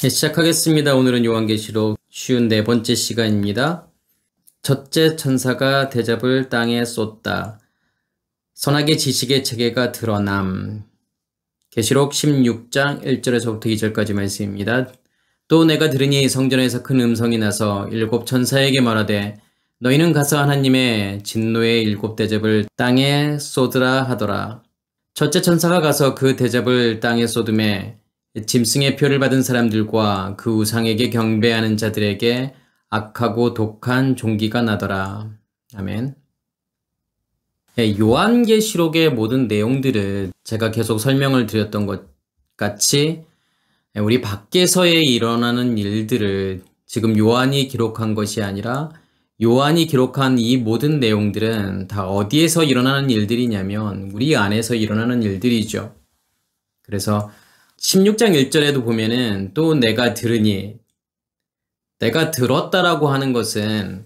네, 시작하겠습니다. 오늘은 요한계시록 쉬운 네 번째 시간입니다. 첫째 천사가 대접을 땅에 쏟다. 선악의 지식의 체계가 드러남. 계시록 16장 1절에서부터 2절까지 말씀입니다. 또 내가 들으니 성전에서 큰 음성이 나서 일곱 천사에게 말하되 너희는 가서 하나님의 진노의 일곱 대접을 땅에 쏟으라 하더라. 첫째 천사가 가서 그 대접을 땅에 쏟음에 짐승의 표를 받은 사람들과 그 우상에게 경배하는 자들에게 악하고 독한 종기가 나더라. 아멘. 요한계시록의 모든 내용들은 제가 계속 설명을 드렸던 것 같이 우리 밖에서에 일어나는 일들을 지금 요한이 기록한 것이 아니라 요한이 기록한 이 모든 내용들은 다 어디에서 일어나는 일들이냐면 우리 안에서 일어나는 일들이죠. 그래서 16장 1절에도 보면은 또 내가 들으니, 내가 들었다라고 하는 것은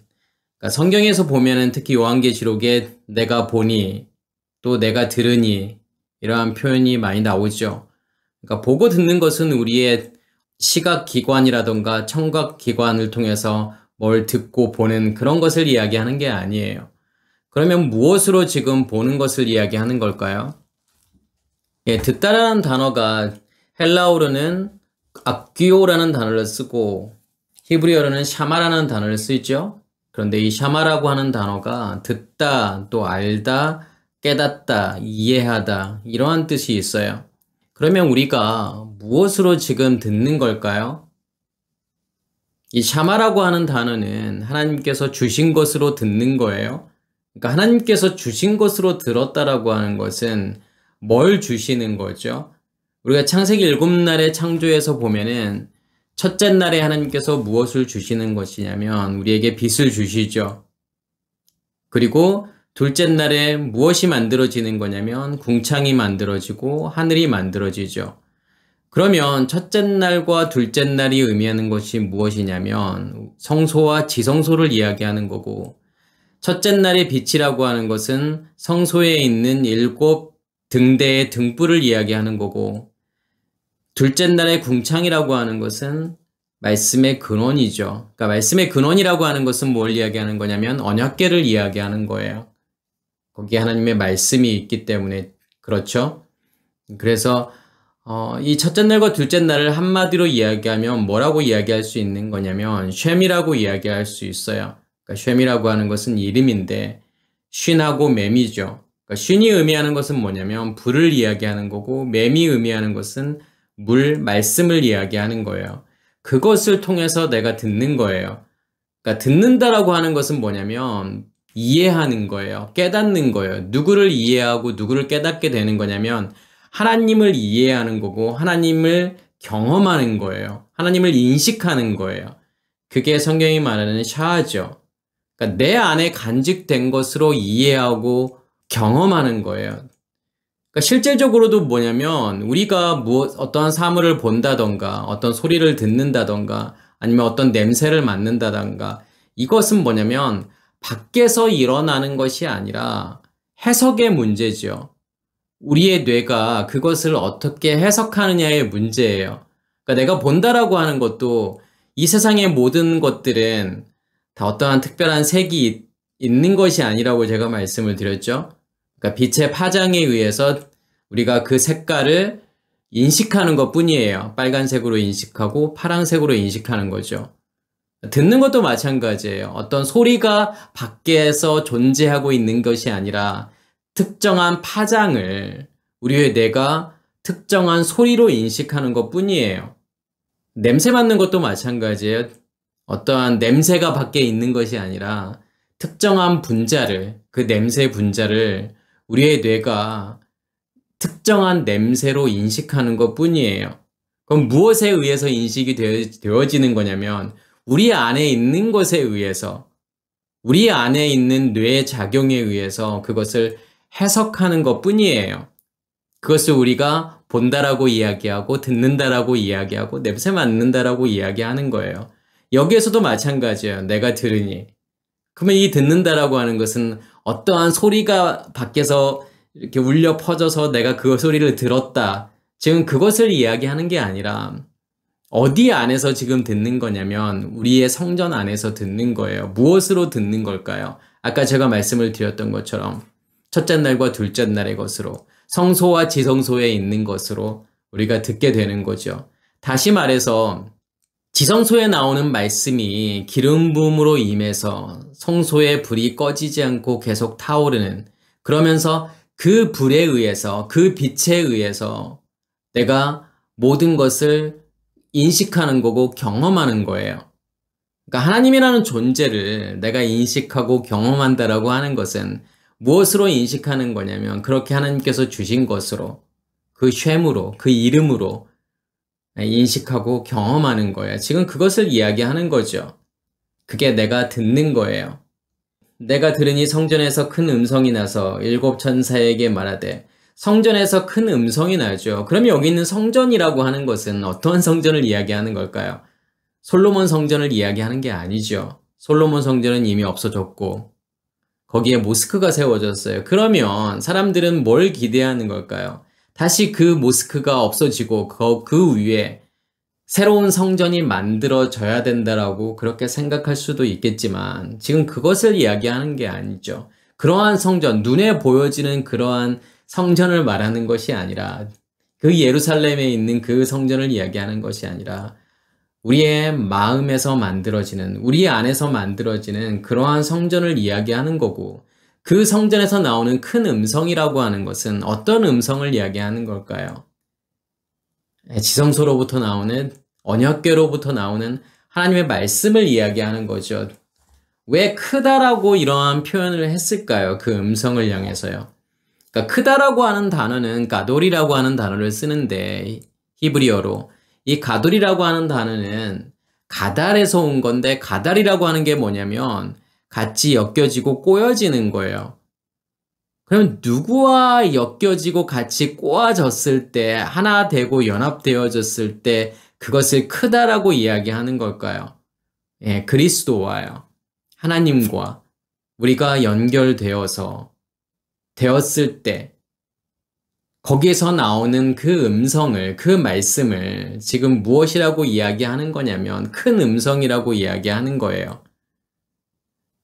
그러니까 성경에서 보면은 특히 요한계시록에 내가 보니 또 내가 들으니 이러한 표현이 많이 나오죠. 그러니까 보고 듣는 것은 우리의 시각기관이라던가 청각기관을 통해서 뭘 듣고 보는 그런 것을 이야기하는 게 아니에요. 그러면 무엇으로 지금 보는 것을 이야기하는 걸까요? 듣다라는 단어가 헬라어로는 악귀오라는 단어를 쓰고 히브리어로는 샤마라는 단어를 쓰죠. 그런데 이 샤마라고 하는 단어가 듣다, 또 알다, 깨닫다, 이해하다 이러한 뜻이 있어요. 그러면 우리가 무엇으로 지금 듣는 걸까요? 이 샤마라고 하는 단어는 하나님께서 주신 것으로 듣는 거예요. 그러니까 하나님께서 주신 것으로 들었다라고 하는 것은 뭘 주시는 거죠? 우리가 창세기 7날의 창조에서 보면은 첫째 날에 하나님께서 무엇을 주시는 것이냐면 우리에게 빛을 주시죠. 그리고 둘째 날에 무엇이 만들어지는 거냐면 궁창이 만들어지고 하늘이 만들어지죠. 그러면 첫째 날과 둘째 날이 의미하는 것이 무엇이냐면 성소와 지성소를 이야기하는 거고 첫째 날의 빛이라고 하는 것은 성소에 있는 7 등대의 등불을 이야기하는 거고 둘째 날의 궁창이라고 하는 것은 말씀의 근원이죠. 그러니까 말씀의 근원이라고 하는 것은 뭘 이야기하는 거냐면 언약궤를 이야기하는 거예요. 거기에 하나님의 말씀이 있기 때문에 그렇죠. 그래서 이 첫째 날과 둘째 날을 한마디로 이야기하면 뭐라고 이야기할 수 있는 거냐면 쉔이라고 이야기할 수 있어요. 그러니까 쉔이라고 하는 것은 이름인데 쉰하고 맴이죠. 그러니까 쉰이 의미하는 것은 뭐냐면 불을 이야기하는 거고 맴이 의미하는 것은 말씀을 이야기하는 거예요. 그것을 통해서 내가 듣는 거예요. 그러니까 듣는다라고 하는 것은 뭐냐면 이해하는 거예요. 깨닫는 거예요. 누구를 이해하고 누구를 깨닫게 되는 거냐면 하나님을 이해하는 거고 하나님을 경험하는 거예요. 하나님을 인식하는 거예요. 그게 성경이 말하는 샤하죠. 그러니까 내 안에 간직된 것으로 이해하고 경험하는 거예요. 그러니까 실질적으로도 뭐냐면 우리가 어떠한 사물을 본다던가 어떤 소리를 듣는다던가 아니면 어떤 냄새를 맡는다던가 이것은 뭐냐면 밖에서 일어나는 것이 아니라 해석의 문제죠. 우리의 뇌가 그것을 어떻게 해석하느냐의 문제예요. 그러니까 내가 본다라고 하는 것도 이 세상의 모든 것들은 다 어떠한 특별한 색이 있는 것이 아니라고 제가 말씀을 드렸죠. 그러니까 빛의 파장에 의해서 우리가 그 색깔을 인식하는 것 뿐이에요. 빨간색으로 인식하고 파란색으로 인식하는 거죠. 듣는 것도 마찬가지예요. 어떤 소리가 밖에서 존재하고 있는 것이 아니라 특정한 파장을 우리의 뇌가 특정한 소리로 인식하는 것 뿐이에요. 냄새 맡는 것도 마찬가지예요. 어떠한 냄새가 밖에 있는 것이 아니라 특정한 분자를, 그 냄새 분자를 우리의 뇌가 특정한 냄새로 인식하는 것 뿐이에요. 그럼 무엇에 의해서 인식이 되어지는 거냐면 우리 안에 있는 것에 의해서 우리 안에 있는 뇌의 작용에 의해서 그것을 해석하는 것 뿐이에요. 그것을 우리가 본다라고 이야기하고 듣는다라고 이야기하고 냄새 맡는다라고 이야기하는 거예요. 여기에서도 마찬가지예요. 내가 들으니. 그러면 이 듣는다라고 하는 것은 어떠한 소리가 밖에서 이렇게 울려 퍼져서 내가 그 소리를 들었다. 지금 그것을 이야기하는 게 아니라 어디 안에서 지금 듣는 거냐면 우리의 성전 안에서 듣는 거예요. 무엇으로 듣는 걸까요? 아까 제가 말씀을 드렸던 것처럼 첫째 날과 둘째 날의 것으로 성소와 지성소에 있는 것으로 우리가 듣게 되는 거죠. 다시 말해서 지성소에 나오는 말씀이 기름 부음으로 임해서 성소의 불이 꺼지지 않고 계속 타오르는, 그러면서 그 불에 의해서, 그 빛에 의해서 내가 모든 것을 인식하는 거고 경험하는 거예요. 그러니까 하나님이라는 존재를 내가 인식하고 경험한다라고 하는 것은 무엇으로 인식하는 거냐면 그렇게 하나님께서 주신 것으로, 그 쉐무로, 그 이름으로 인식하고 경험하는 거예요. 지금 그것을 이야기하는 거죠. 그게 내가 듣는 거예요. 내가 들으니 성전에서 큰 음성이 나서 일곱 천사에게 말하되, 성전에서 큰 음성이 나죠. 그럼 여기 있는 성전이라고 하는 것은 어떠한 성전을 이야기하는 걸까요? 솔로몬 성전을 이야기하는 게 아니죠. 솔로몬 성전은 이미 없어졌고 거기에 모스크가 세워졌어요. 그러면 사람들은 뭘 기대하는 걸까요? 다시 그 모스크가 없어지고 그 위에 새로운 성전이 만들어져야 된다라고 그렇게 생각할 수도 있겠지만 지금 그것을 이야기하는 게 아니죠. 그러한 성전, 눈에 보여지는 그러한 성전을 말하는 것이 아니라, 그 예루살렘에 있는 그 성전을 이야기하는 것이 아니라 우리의 마음에서 만들어지는, 우리 안에서 만들어지는 그러한 성전을 이야기하는 거고, 그 성전에서 나오는 큰 음성이라고 하는 것은 어떤 음성을 이야기하는 걸까요? 지성소로부터 나오는, 언약궤로부터 나오는 하나님의 말씀을 이야기하는 거죠. 왜 크다라고 이러한 표현을 했을까요? 그 음성을 향해서요. 그러니까 크다라고 하는 단어는 가돌이라고 하는 단어를 쓰는데, 히브리어로 이 가돌이라고 하는 단어는 가달에서 온 건데, 가달이라고 하는 게 뭐냐면 같이 엮여지고 꼬여지는 거예요. 그럼 누구와 엮여지고 같이 꼬아졌을 때, 하나 되고 연합되어졌을 때 그것을 크다라고 이야기하는 걸까요? 예, 그리스도와요. 하나님과 우리가 되었을 때 거기에서 나오는 그 음성을, 그 말씀을 지금 무엇이라고 이야기하는 거냐면 큰 음성이라고 이야기하는 거예요.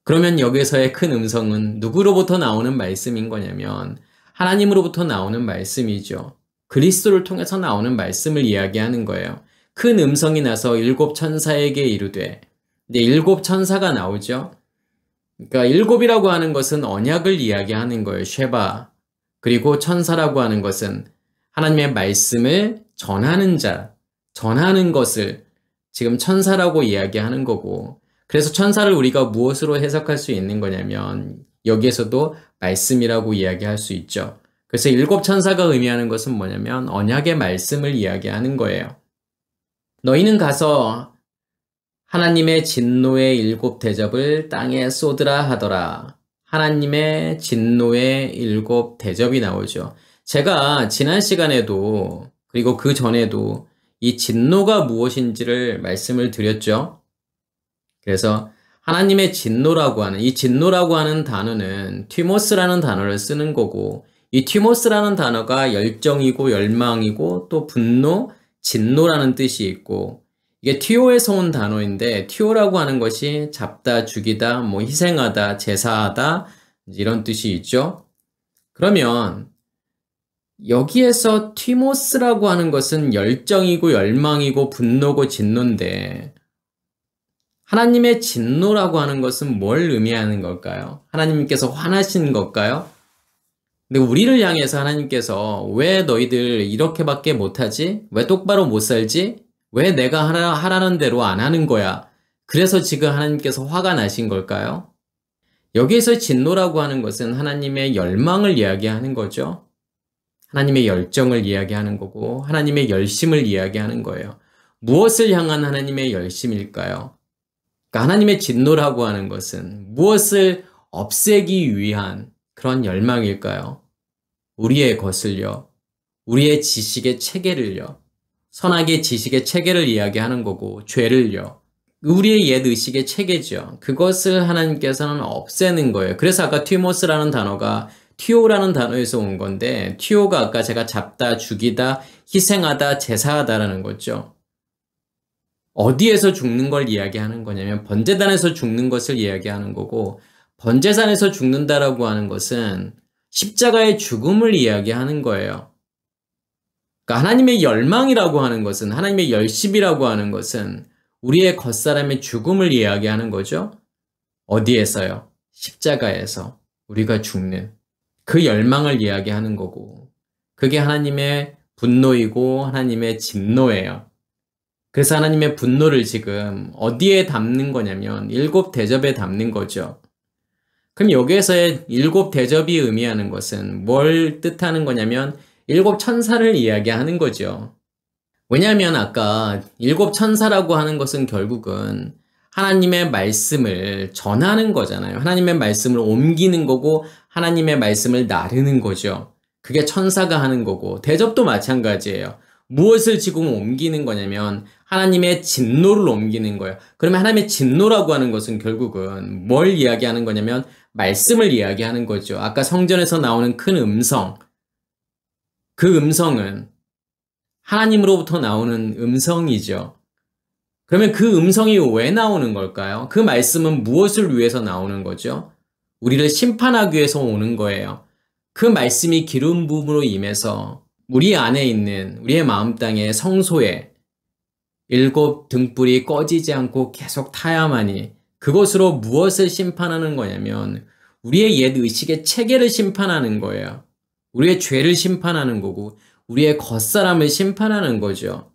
그러면 여기서의 큰 음성은 누구로부터 나오는 말씀인 거냐면 하나님으로부터 나오는 말씀이죠. 그리스도를 통해서 나오는 말씀을 이야기하는 거예요. 큰 음성이 나서 일곱 천사에게 이르되, 이제 일곱 천사가 나오죠. 그러니까 일곱이라고 하는 것은 언약을 이야기하는 거예요. 쉐바. 그리고 천사라고 하는 것은 하나님의 말씀을 전하는 자, 전하는 것을 지금 천사라고 이야기하는 거고, 그래서 천사를 우리가 무엇으로 해석할 수 있는 거냐면 여기에서도 말씀이라고 이야기할 수 있죠. 그래서 일곱 천사가 의미하는 것은 뭐냐면 언약의 말씀을 이야기하는 거예요. 너희는 가서 하나님의 진노의 일곱 대접을 땅에 쏟으라 하더라. 하나님의 진노의 일곱 대접이 나오죠. 제가 지난 시간에도 그리고 그 전에도 이 진노가 무엇인지를 말씀을 드렸죠. 그래서 하나님의 진노라고 하는, 이 진노라고 하는 단어는 티모스라는 단어를 쓰는 거고, 이 티모스라는 단어가 열정이고 열망이고 또 분노, 진노라는 뜻이 있고, 이게 티오에서 온 단어인데, 티오라고 하는 것이 잡다, 죽이다, 뭐 희생하다, 제사하다, 이런 뜻이 있죠. 그러면 여기에서 티모스라고 하는 것은 열정이고 열망이고 분노고 진노인데, 하나님의 진노라고 하는 것은 뭘 의미하는 걸까요? 하나님께서 화나신 걸까요? 근데 우리를 향해서 하나님께서 왜 너희들 이렇게밖에 못하지? 왜 똑바로 못 살지? 왜 내가 하라는 대로 안 하는 거야? 그래서 지금 하나님께서 화가 나신 걸까요? 여기에서 진노라고 하는 것은 하나님의 열망을 이야기하는 거죠. 하나님의 열정을 이야기하는 거고 하나님의 열심을 이야기하는 거예요. 무엇을 향한 하나님의 열심일까요? 그러니까 하나님의 진노라고 하는 것은 무엇을 없애기 위한 그런 열망일까요? 우리의 것을요, 우리의 지식의 체계를요, 선악의 지식의 체계를 이야기하는 거고, 죄를요, 우리의 옛 의식의 체계죠. 그것을 하나님께서는 없애는 거예요. 그래서 아까 티모스라는 단어가 티오라는 단어에서 온 건데, 티오가 아까 제가 잡다, 죽이다, 희생하다, 제사하다라는 거죠. 어디에서 죽는 걸 이야기하는 거냐면 번제단에서 죽는 것을 이야기하는 거고, 번제단에서 죽는다라고 하는 것은 십자가의 죽음을 이야기하는 거예요. 그러니까 하나님의 열망이라고 하는 것은, 하나님의 열심이라고 하는 것은 우리의 겉사람의 죽음을 이야기하는 거죠. 어디에서요? 십자가에서 우리가 죽는 그 열망을 이야기하는 거고, 그게 하나님의 분노이고 하나님의 진노예요. 그래서 하나님의 분노를 지금 어디에 담는 거냐면 일곱 대접에 담는 거죠. 그럼 여기에서의 일곱 대접이 의미하는 것은 뭘 뜻하는 거냐면 일곱 천사를 이야기하는 거죠. 왜냐하면 아까 일곱 천사라고 하는 것은 결국은 하나님의 말씀을 전하는 거잖아요. 하나님의 말씀을 옮기는 거고 하나님의 말씀을 나르는 거죠. 그게 천사가 하는 거고, 대접도 마찬가지예요. 무엇을 지금 옮기는 거냐면 하나님의 진노를 옮기는 거예요. 그러면 하나님의 진노라고 하는 것은 결국은 뭘 이야기하는 거냐면 말씀을 이야기하는 거죠. 아까 성전에서 나오는 큰 음성, 그 음성은 하나님으로부터 나오는 음성이죠. 그러면 그 음성이 왜 나오는 걸까요? 그 말씀은 무엇을 위해서 나오는 거죠? 우리를 심판하기 위해서 오는 거예요. 그 말씀이 기름 부음으로 임해서 우리 안에 있는 우리의 마음 땅의 성소에 일곱 등불이 꺼지지 않고 계속 타야만이, 그것으로 무엇을 심판하는 거냐면 우리의 옛 의식의 체계를 심판하는 거예요. 우리의 죄를 심판하는 거고 우리의 겉사람을 심판하는 거죠.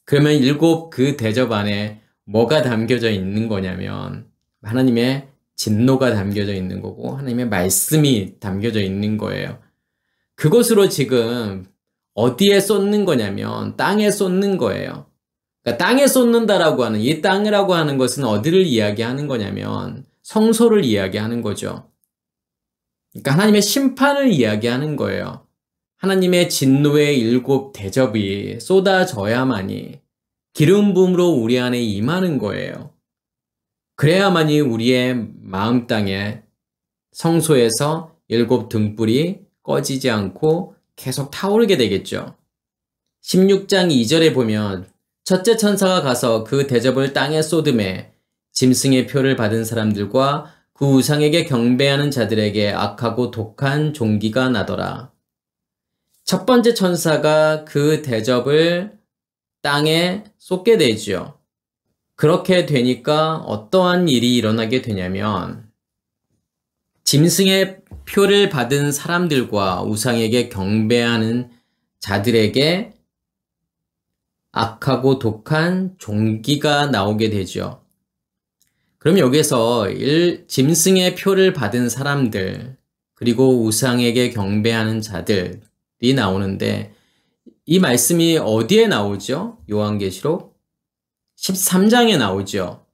그러면 일곱 그 대접 안에 뭐가 담겨져 있는 거냐면 하나님의 진노가 담겨져 있는 거고 하나님의 말씀이 담겨져 있는 거예요. 그것으로 지금 어디에 쏟는 거냐면 땅에 쏟는 거예요. 그러니까 땅에 쏟는다라고 하는, 이 땅이라고 하는 것은 어디를 이야기하는 거냐면 성소를 이야기하는 거죠. 그러니까 하나님의 심판을 이야기하는 거예요. 하나님의 진노의 일곱 대접이 쏟아져야만이 기름 부음으로 우리 안에 임하는 거예요. 그래야만이 우리의 마음 땅에 성소에서 일곱 등불이 꺼지지 않고 계속 타오르게 되겠죠. 16장 2절에 보면 첫째 천사가 가서 그 대접을 땅에 쏟음에 짐승의 표를 받은 사람들과 그 우상에게 경배하는 자들에게 악하고 독한 종기가 나더라. 첫 번째 천사가 그 대접을 땅에 쏟게 되지요. 그렇게 되니까 어떠한 일이 일어나게 되냐면 짐승의 표를 받은 사람들과 우상에게 경배하는 자들에게 악하고 독한 종기가 나오게 되죠. 그럼 여기서 짐승의 표를 받은 사람들 그리고 우상에게 경배하는 자들이 나오는데, 이 말씀이 어디에 나오죠? 요한계시록 13장에 나오죠.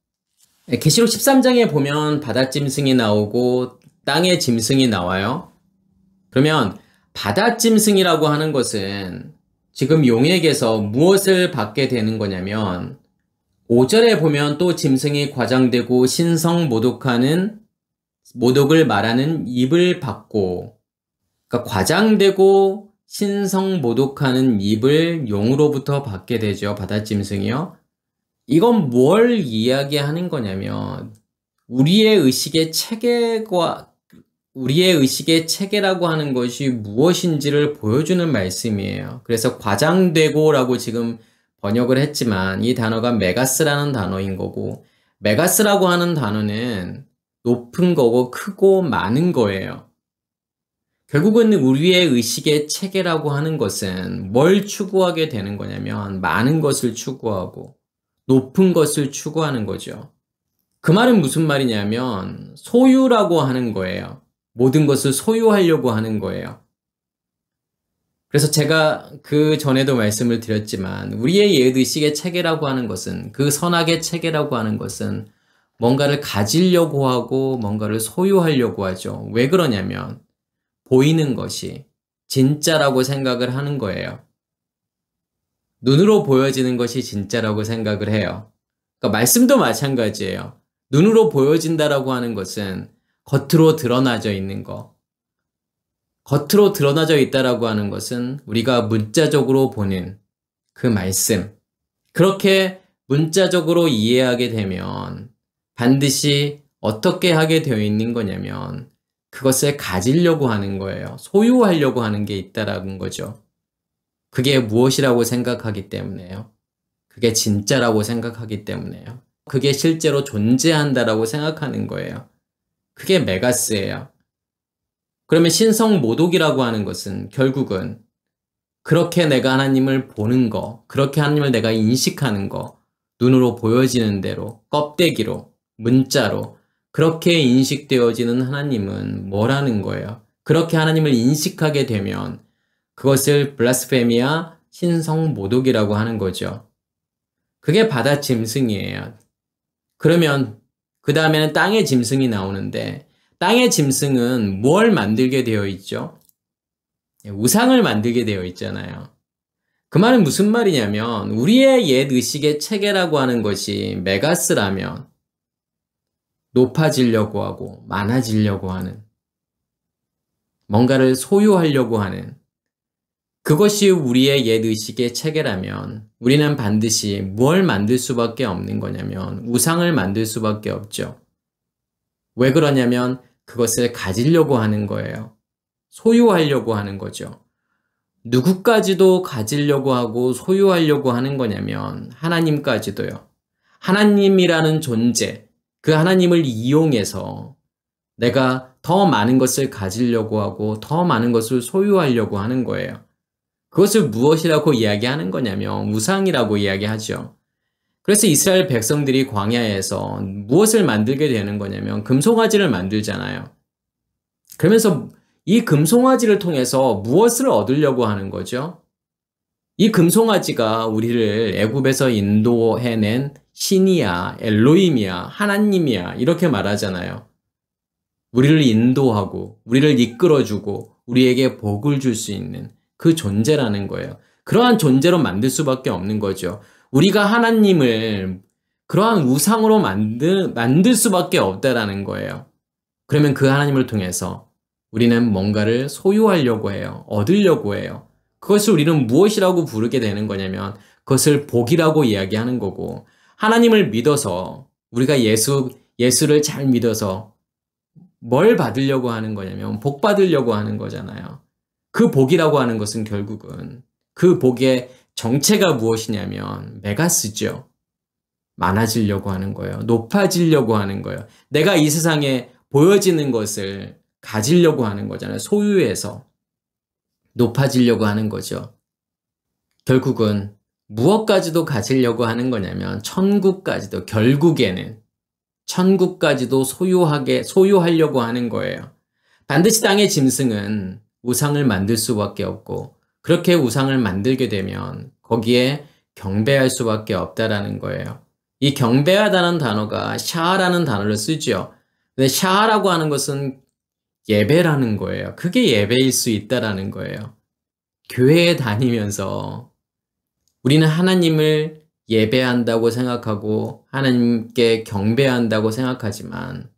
계시록 13장에 보면 바닷짐승이 나오고 땅의 짐승이 나와요. 그러면 바닷짐승이라고 하는 것은 지금 용에게서 무엇을 받게 되는 거냐면 5절에 보면 또 짐승이 과장되고 신성 모독을 말하는 입을 받고, 그러니까 과장되고 신성 모독하는 입을 용으로부터 받게 되죠. 바닷짐승이요. 이건 뭘 이야기하는 거냐면 우리의 의식의 체계라고 하는 것이 무엇인지를 보여주는 말씀이에요. 그래서 과장되고라고 지금 번역을 했지만 이 단어가 메가스라는 단어인 거고, 메가스라고 하는 단어는 높은 거고 크고 많은 거예요. 결국은 우리의 의식의 체계라고 하는 것은 뭘 추구하게 되는 거냐면 많은 것을 추구하고 높은 것을 추구하는 거죠. 그 말은 무슨 말이냐면 소유라고 하는 거예요. 모든 것을 소유하려고 하는 거예요. 그래서 제가 그 전에도 말씀을 드렸지만 우리의 예의식의 체계라고 하는 것은, 그 선악의 체계라고 하는 것은 뭔가를 가지려고 하고 뭔가를 소유하려고 하죠. 왜 그러냐면 보이는 것이 진짜라고 생각을 하는 거예요. 눈으로 보여지는 것이 진짜라고 생각을 해요. 그러니까 말씀도 마찬가지예요. 눈으로 보여진다라고 하는 것은 겉으로 드러나져 있는 거. 겉으로 드러나져 있다라고 하는 것은 우리가 문자적으로 보는 그 말씀. 그렇게 문자적으로 이해하게 되면 반드시 어떻게 하게 되어 있는 거냐면 그것을 가지려고 하는 거예요. 소유하려고 하는 게 있다라는 거죠. 그게 무엇이라고 생각하기 때문에요. 그게 진짜라고 생각하기 때문에요. 그게 실제로 존재한다라고 생각하는 거예요. 그게 메가스예요. 그러면 신성모독이라고 하는 것은 결국은 그렇게 내가 하나님을 보는 거, 그렇게 하나님을 내가 인식하는 거, 눈으로 보여지는 대로, 껍데기로, 문자로 그렇게 인식되어지는 하나님은 뭐라는 거예요? 그렇게 하나님을 인식하게 되면 그것을 블라스페미아 신성모독이라고 하는 거죠. 그게 바다 짐승이에요. 그러면 그 다음에는 땅의 짐승이 나오는데 땅의 짐승은 뭘 만들게 되어 있죠? 우상을 만들게 되어 있잖아요. 그 말은 무슨 말이냐면 우리의 옛 의식의 체계라고 하는 것이 메가스라면 높아지려고 하고 많아지려고 하는 뭔가를 소유하려고 하는 그것이 우리의 옛 의식의 체계라면 우리는 반드시 뭘 만들 수밖에 없는 거냐면 우상을 만들 수밖에 없죠. 왜 그러냐면 그것을 가지려고 하는 거예요. 소유하려고 하는 거죠. 누구까지도 가지려고 하고 소유하려고 하는 거냐면 하나님까지도요. 하나님이라는 존재, 그 하나님을 이용해서 내가 더 많은 것을 가지려고 하고 더 많은 것을 소유하려고 하는 거예요. 그것을 무엇이라고 이야기하는 거냐면 우상이라고 이야기하죠. 그래서 이스라엘 백성들이 광야에서 무엇을 만들게 되는 거냐면 금송아지를 만들잖아요. 그러면서 이 금송아지를 통해서 무엇을 얻으려고 하는 거죠? 이 금송아지가 우리를 애굽에서 인도해낸 신이야, 엘로힘이야, 하나님이야 이렇게 말하잖아요. 우리를 인도하고 우리를 이끌어주고 우리에게 복을 줄 수 있는 그 존재라는 거예요. 그러한 존재로 만들 수밖에 없는 거죠. 우리가 하나님을 그러한 우상으로 만들 수밖에 없다라는 거예요. 그러면 그 하나님을 통해서 우리는 뭔가를 소유하려고 해요. 얻으려고 해요. 그것을 우리는 무엇이라고 부르게 되는 거냐면 그것을 복이라고 이야기하는 거고 하나님을 믿어서 우리가 예수를 잘 믿어서 뭘 받으려고 하는 거냐면 복 받으려고 하는 거잖아요. 그 복이라고 하는 것은 결국은 그 복의 정체가 무엇이냐면 메가스죠. 많아지려고 하는 거예요. 높아지려고 하는 거예요. 내가 이 세상에 보여지는 것을 가지려고 하는 거잖아요. 소유해서 높아지려고 하는 거죠. 결국은 무엇까지도 가지려고 하는 거냐면 천국까지도 결국에는 천국까지도 소유하려고 하는 거예요. 반드시 땅의 짐승은 우상을 만들 수밖에 없고 그렇게 우상을 만들게 되면 거기에 경배할 수밖에 없다라는 거예요. 이 경배하다는 단어가 샤라는 단어를 쓰죠. 근데 샤라고 하는 것은 예배라는 거예요. 그게 예배일 수 있다라는 거예요. 교회에 다니면서 우리는 하나님을 예배한다고 생각하고 하나님께 경배한다고 생각하지만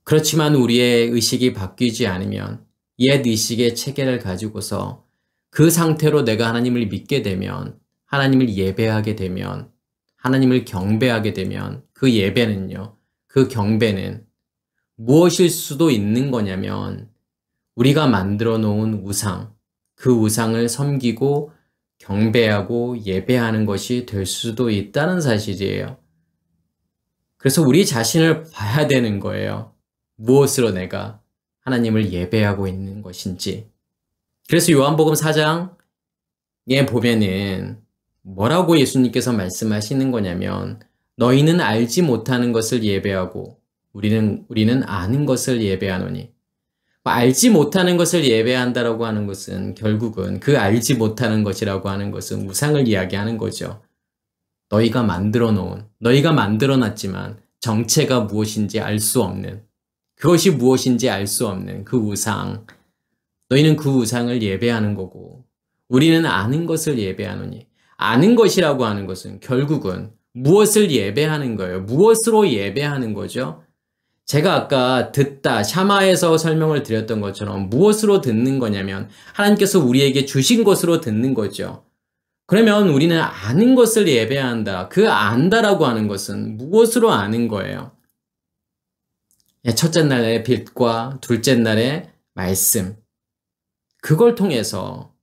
그렇지만 우리의 의식이 바뀌지 않으면 옛 의식의 체계를 가지고서 그 상태로 내가 하나님을 믿게 되면 하나님을 예배하게 되면 하나님을 경배하게 되면 그 예배는요. 그 경배는 무엇일 수도 있는 거냐면 우리가 만들어 놓은 우상, 그 우상을 섬기고 경배하고 예배하는 것이 될 수도 있다는 사실이에요. 그래서 우리 자신을 봐야 되는 거예요. 무엇으로 내가 하나님을 예배하고 있는 것인지. 그래서 요한복음 4장에 보면은 뭐라고 예수님께서 말씀하시는 거냐면 너희는 알지 못하는 것을 예배하고 우리는 아는 것을 예배하노니. 알지 못하는 것을 예배한다라고 하는 것은 결국은 그 알지 못하는 것이라고 하는 것은 우상을 이야기하는 거죠. 너희가 만들어 놨지만 정체가 무엇인지 알 수 없는, 그것이 무엇인지 알 수 없는 그 우상. 너희는 그 우상을 예배하는 거고 우리는 아는 것을 예배하노니. 아는 것이라고 하는 것은 결국은 무엇을 예배하는 거예요? 무엇으로 예배하는 거죠? 제가 아까 듣다, 샤마에서 설명을 드렸던 것처럼 무엇으로 듣는 거냐면 하나님께서 우리에게 주신 것으로 듣는 거죠. 그러면 우리는 아는 것을 예배한다. 그 안다라고 하는 것은 무엇으로 아는 거예요? 첫째 날의 빛과 둘째 날의 말씀. 그걸 통해서,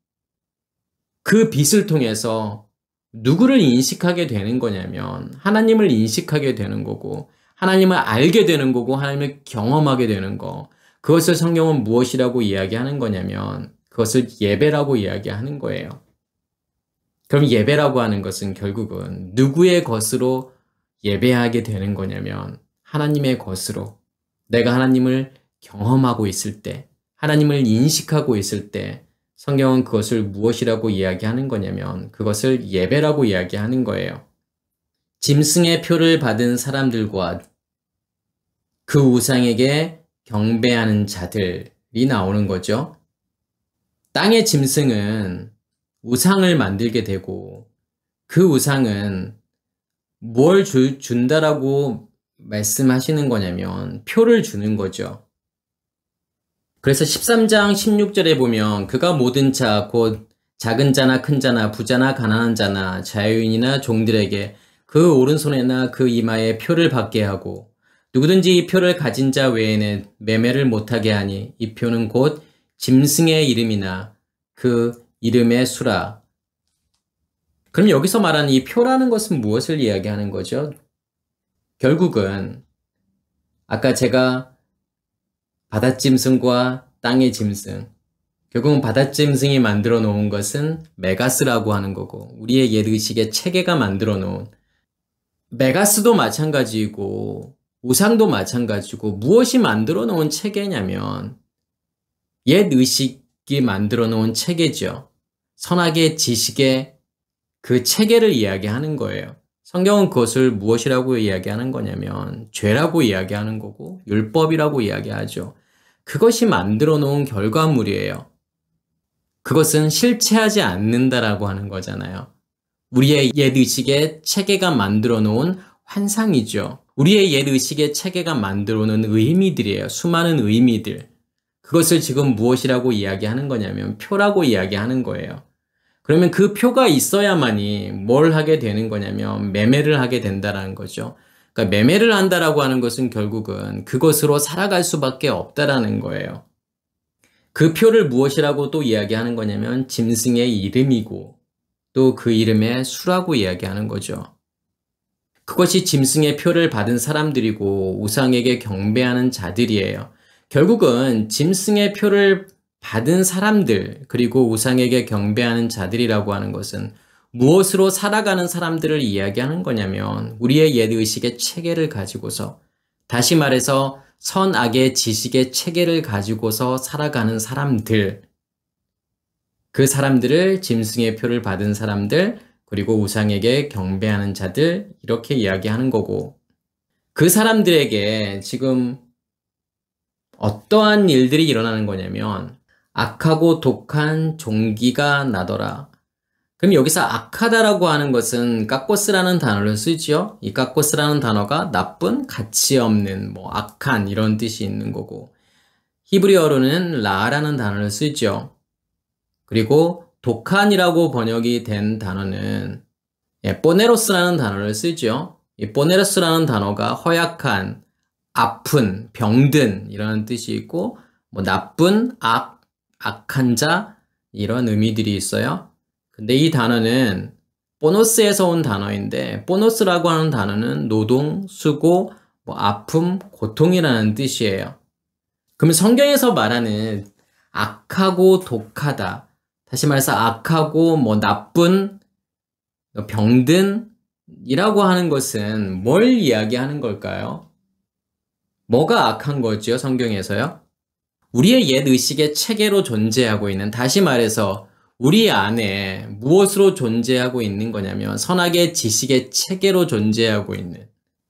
그 빛을 통해서 누구를 인식하게 되는 거냐면 하나님을 인식하게 되는 거고, 하나님을 알게 되는 거고, 하나님을 경험하게 되는 거. 그것을 성경은 무엇이라고 이야기하는 거냐면 그것을 예배라고 이야기하는 거예요. 그럼 예배라고 하는 것은 결국은 누구의 것으로 예배하게 되는 거냐면 하나님의 것으로, 내가 하나님을 경험하고 있을 때, 하나님을 인식하고 있을 때 성경은 그것을 무엇이라고 이야기하는 거냐면 그것을 예배라고 이야기하는 거예요. 짐승의 표를 받은 사람들과 그 우상에게 경배하는 자들이 나오는 거죠. 땅의 짐승은 우상을 만들게 되고 그 우상은 뭘 준다라고 말씀하시는 거냐면 표를 주는 거죠. 그래서 13장 16절에 보면 그가 모든 자, 곧 작은 자나 큰 자나 부자나 가난한 자나 자유인이나 종들에게 그 오른손에나 그 이마에 표를 받게 하고 누구든지 이 표를 가진 자 외에는 매매를 못하게 하니 이 표는 곧 짐승의 이름이나 그 이름의 수라. 그럼 여기서 말하는 이 표라는 것은 무엇을 이야기하는 거죠? 결국은 아까 제가 바닷짐승과 땅의 짐승, 결국은 바닷짐승이 만들어 놓은 것은 메가스라고 하는 거고 우리의 옛의식의 체계가 만들어 놓은, 메가스도 마찬가지이고 우상도 마찬가지고 무엇이 만들어 놓은 체계냐면 옛의식이 만들어 놓은 체계죠. 선악의 지식의 그 체계를 이야기하는 거예요. 성경은 그것을 무엇이라고 이야기하는 거냐면 죄라고 이야기하는 거고 율법이라고 이야기하죠. 그것이 만들어 놓은 결과물이에요. 그것은 실체하지 않는다라고 하는 거잖아요. 우리의 옛의식의 체계가 만들어 놓은 환상이죠. 우리의 옛의식의 체계가 만들어 놓은 의미들이에요. 수많은 의미들. 그것을 지금 무엇이라고 이야기하는 거냐면 표라고 이야기하는 거예요. 그러면 그 표가 있어야만이 뭘 하게 되는 거냐면 매매를 하게 된다라는 거죠. 그러니까 매매를 한다라고 하는 것은 결국은 그것으로 살아갈 수밖에 없다라는 거예요. 그 표를 무엇이라고 또 이야기하는 거냐면 짐승의 이름이고 또 그 이름의 수라고 이야기하는 거죠. 그것이 짐승의 표를 받은 사람들이고 우상에게 경배하는 자들이에요. 결국은 짐승의 표를 받은 사람들 그리고 우상에게 경배하는 자들이라고 하는 것은 무엇으로 살아가는 사람들을 이야기하는 거냐면 우리의 옛의식의 체계를 가지고서, 다시 말해서 선악의 지식의 체계를 가지고서 살아가는 사람들, 그 사람들을 짐승의 표를 받은 사람들 그리고 우상에게 경배하는 자들 이렇게 이야기하는 거고, 그 사람들에게 지금 어떠한 일들이 일어나는 거냐면 악하고 독한 종기가 나더라. 그럼 여기서 악하다라고 하는 것은 까꼬스라는 단어를 쓰죠. 이 까꼬스라는 단어가 나쁜, 가치 없는, 악한 이런 뜻이 있는 거고, 히브리어로는 라라는 단어를 쓰죠. 그리고 독한이라고 번역이 된 단어는 뽀네로스라는 단어를 쓰죠. 이 뽀네로스라는 단어가 허약한, 아픈, 병든 이런 뜻이 있고 나쁜, 악한 자 이런 의미들이 있어요. 근데 이 단어는 보너스에서 온 단어인데 보너스라고 하는 단어는 노동, 수고, 아픔, 고통이라는 뜻이에요. 그러면 성경에서 말하는 악하고 독하다, 다시 말해서 악하고 나쁜, 병든 이라고 하는 것은 뭘 이야기하는 걸까요? 뭐가 악한 거죠, 성경에서요? 우리의 옛 의식의 체계로 존재하고 있는, 다시 말해서 우리 안에 무엇으로 존재하고 있는 거냐면 선악의 지식의 체계로 존재하고 있는,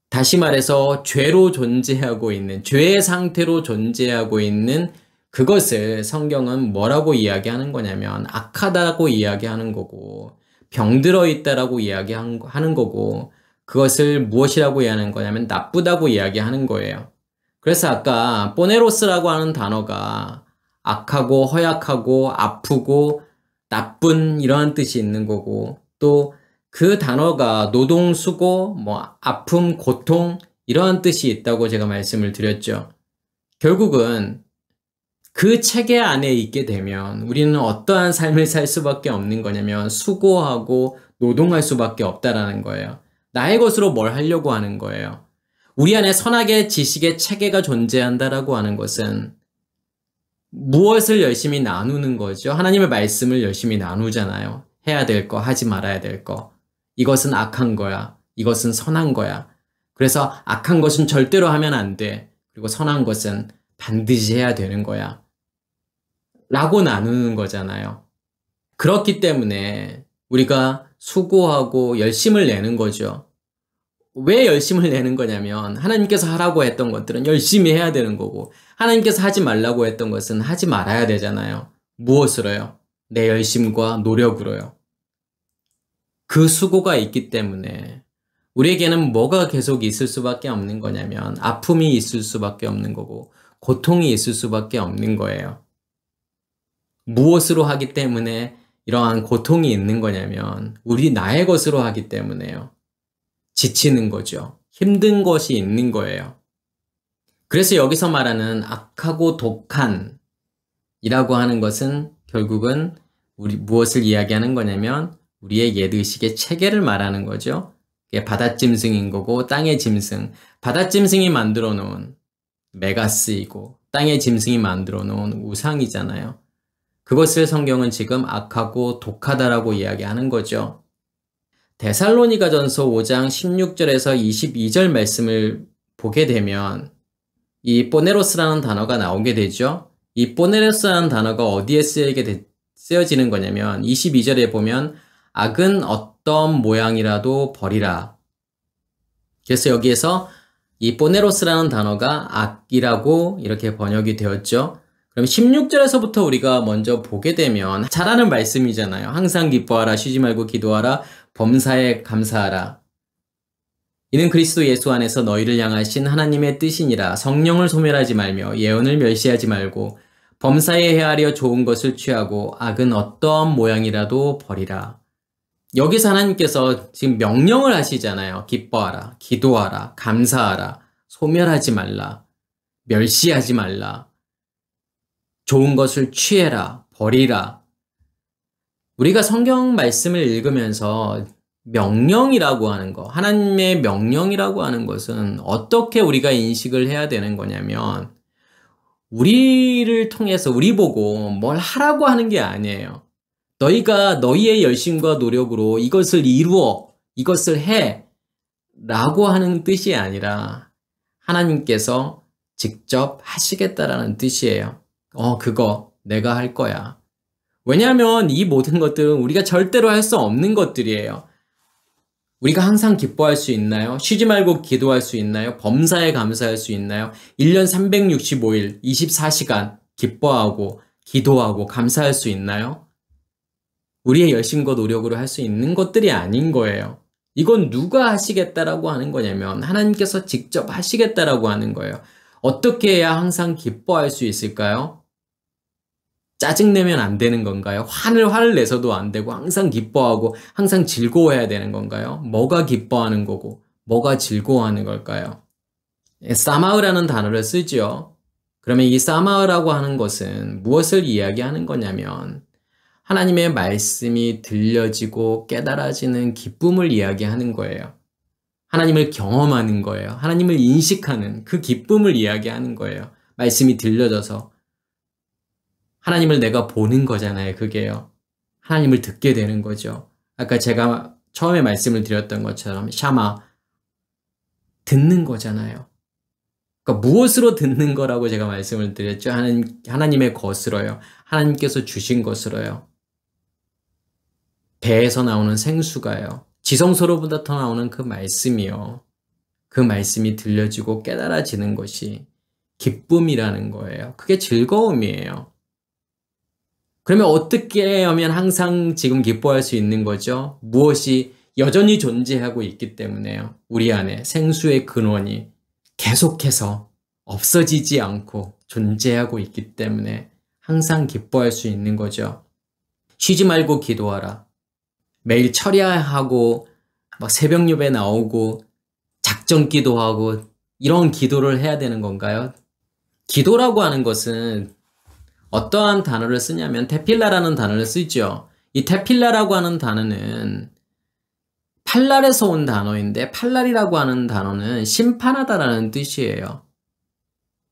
다시 말해서 죄로 존재하고 있는, 죄의 상태로 존재하고 있는 그것을 성경은 뭐라고 이야기하는 거냐면 악하다라고 이야기하는 거고 병들어 있다라고 이야기하는 거고, 그것을 무엇이라고 이야기하는 거냐면 나쁘다고 이야기하는 거예요. 그래서 아까 뽀네로스라고 하는 단어가 악하고 허약하고 아프고 나쁜 이러한 뜻이 있는 거고, 또 그 단어가 노동, 수고, 아픔, 고통 이러한 뜻이 있다고 제가 말씀을 드렸죠. 결국은 그 체계 안에 있게 되면 우리는 어떠한 삶을 살 수밖에 없는 거냐면 수고하고 노동할 수밖에 없다라는 거예요. 나의 것으로 뭘 하려고 하는 거예요. 우리 안에 선악의 지식의 체계가 존재한다라고 하는 것은 무엇을 열심히 나누는 거죠? 하나님의 말씀을 열심히 나누잖아요. 해야 될 거, 하지 말아야 될 거. 이것은 악한 거야. 이것은 선한 거야. 그래서 악한 것은 절대로 하면 안 돼. 그리고 선한 것은 반드시 해야 되는 거야. 라고 나누는 거잖아요. 그렇기 때문에 우리가 수고하고 열심을 내는 거죠. 왜 열심을 내는 거냐면 하나님께서 하라고 했던 것들은 열심히 해야 되는 거고 하나님께서 하지 말라고 했던 것은 하지 말아야 되잖아요. 무엇으로요? 내 열심과 노력으로요. 그 수고가 있기 때문에 우리에게는 뭐가 계속 있을 수밖에 없는 거냐면 아픔이 있을 수밖에 없는 거고 고통이 있을 수밖에 없는 거예요. 무엇으로 하기 때문에 이러한 고통이 있는 거냐면 우리 나의 것으로 하기 때문에요. 지치는 거죠. 힘든 것이 있는 거예요. 그래서 여기서 말하는 악하고 독한 이라고 하는 것은 결국은 우리 무엇을 이야기하는 거냐면 우리의 옛의식의 체계를 말하는 거죠. 그게 바닷짐승인 거고 땅의 짐승. 바닷짐승이 만들어 놓은 메가스이고 땅의 짐승이 만들어 놓은 우상이잖아요. 그것을 성경은 지금 악하고 독하다라고 이야기하는 거죠. 데살로니가전서 5장 16절에서 22절 말씀을 보게 되면 이 포네로스라는 단어가 나오게 되죠. 이 포네로스라는 단어가 어디에 쓰여지는 거냐면 22절에 보면 악은 어떤 모양이라도 버리라. 그래서 여기에서 이 포네로스라는 단어가 악이라고 이렇게 번역이 되었죠. 그럼 16절에서부터 우리가 먼저 보게 되면 잘하는 말씀이잖아요. 항상 기뻐하라, 쉬지 말고 기도하라, 범사에 감사하라. 이는 그리스도 예수 안에서 너희를 향하신 하나님의 뜻이니라. 성령을 소멸하지 말며 예언을 멸시하지 말고 범사에 헤아려 좋은 것을 취하고 악은 어떠한 모양이라도 버리라. 여기서 하나님께서 지금 명령을 하시잖아요. 기뻐하라, 기도하라, 감사하라, 소멸하지 말라, 멸시하지 말라, 좋은 것을 취해라, 버리라. 우리가 성경 말씀을 읽으면서 명령이라고 하는 거, 하나님의 명령이라고 하는 것은 어떻게 우리가 인식을 해야 되는 거냐면 우리를 통해서 우리 보고 뭘 하라고 하는 게 아니에요. 너희가 너희의 열심과 노력으로 이것을 이루어, 이것을 해 라고 하는 뜻이 아니라 하나님께서 직접 하시겠다라는 뜻이에요. 그거 내가 할 거야. 왜냐하면 이 모든 것들은 우리가 절대로 할 수 없는 것들이에요. 우리가 항상 기뻐할 수 있나요? 쉬지 말고 기도할 수 있나요? 범사에 감사할 수 있나요? 1년 365일, 24시간 기뻐하고 기도하고 감사할 수 있나요? 우리의 열심과 노력으로 할 수 있는 것들이 아닌 거예요. 이건 누가 하시겠다라고 하는 거냐면 하나님께서 직접 하시겠다라고 하는 거예요. 어떻게 해야 항상 기뻐할 수 있을까요? 짜증내면 안 되는 건가요? 화를 내서도 안 되고 항상 기뻐하고 항상 즐거워해야 되는 건가요? 뭐가 기뻐하는 거고 뭐가 즐거워하는 걸까요? 사마흐라는 단어를 쓰죠. 그러면 이 사마흐라고 하는 것은 무엇을 이야기하는 거냐면 하나님의 말씀이 들려지고 깨달아지는 기쁨을 이야기하는 거예요. 하나님을 경험하는 거예요. 하나님을 인식하는 그 기쁨을 이야기하는 거예요. 말씀이 들려져서 하나님을 내가 보는 거잖아요. 그게요. 하나님을 듣게 되는 거죠. 아까 제가 처음에 말씀을 드렸던 것처럼 샤마, 듣는 거잖아요. 그러니까 무엇으로 듣는 거라고 제가 말씀을 드렸죠. 하나님의 것으로요. 하나님께서 주신 것으로요. 배에서 나오는 생수가요. 지성소로부터 나오는 그 말씀이요. 그 말씀이 들려지고 깨달아지는 것이 기쁨이라는 거예요. 그게 즐거움이에요. 그러면 어떻게 하면 항상 지금 기뻐할 수 있는 거죠? 무엇이 여전히 존재하고 있기 때문에요. 우리 안에 생수의 근원이 계속해서 없어지지 않고 존재하고 있기 때문에 항상 기뻐할 수 있는 거죠. 쉬지 말고 기도하라. 매일 철야하고 막 새벽 예배 나오고 작전 기도하고 이런 기도를 해야 되는 건가요? 기도라고 하는 것은 어떠한 단어를 쓰냐면 테필라라는 단어를 쓰죠. 이 테필라라고 하는 단어는 팔랄에서 온 단어인데 팔랄이라고 하는 단어는 심판하다라는 뜻이에요.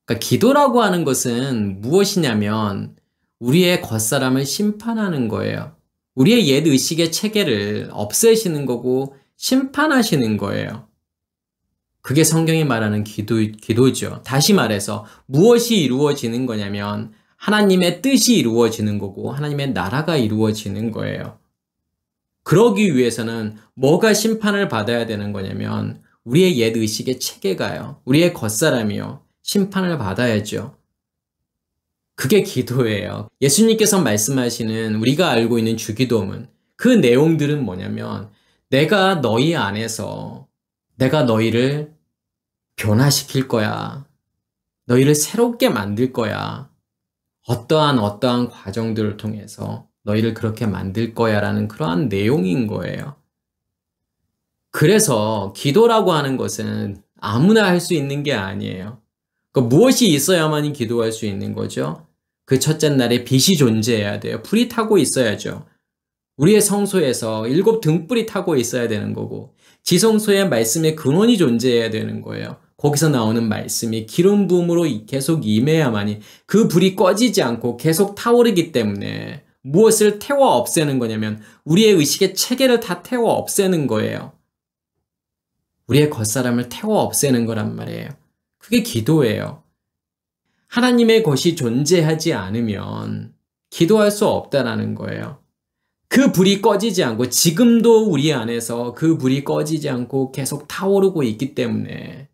그러니까 기도라고 하는 것은 무엇이냐면 우리의 겉사람을 심판하는 거예요. 우리의 옛 의식의 체계를 없애시는 거고 심판하시는 거예요. 그게 성경이 말하는 기도죠. 다시 말해서 무엇이 이루어지는 거냐면 하나님의 뜻이 이루어지는 거고 하나님의 나라가 이루어지는 거예요. 그러기 위해서는 뭐가 심판을 받아야 되는 거냐면 우리의 옛 의식의 체계가요. 우리의 겉사람이요. 심판을 받아야죠. 그게 기도예요. 예수님께서 말씀하시는 우리가 알고 있는 주기도문 그 내용들은 뭐냐면 내가 너희 안에서 내가 너희를 변화시킬 거야. 너희를 새롭게 만들 거야. 어떠한 과정들을 통해서 너희를 그렇게 만들 거야 라는 그러한 내용인 거예요. 그래서 기도라고 하는 것은 아무나 할 수 있는 게 아니에요. 무엇이 있어야만이 기도할 수 있는 거죠? 그 첫째 날에 빛이 존재해야 돼요. 불이 타고 있어야죠. 우리의 성소에서 7 등불이 타고 있어야 되는 거고 지성소에 말씀의 근원이 존재해야 되는 거예요. 거기서 나오는 말씀이 기름 부음으로 계속 임해야만이 그 불이 꺼지지 않고 계속 타오르기 때문에 무엇을 태워 없애는 거냐면 우리의 의식의 체계를 다 태워 없애는 거예요. 우리의 겉사람을 태워 없애는 거란 말이에요. 그게 기도예요. 하나님의 것이 존재하지 않으면 기도할 수 없다라는 거예요. 그 불이 꺼지지 않고 지금도 우리 안에서 그 불이 꺼지지 않고 계속 타오르고 있기 때문에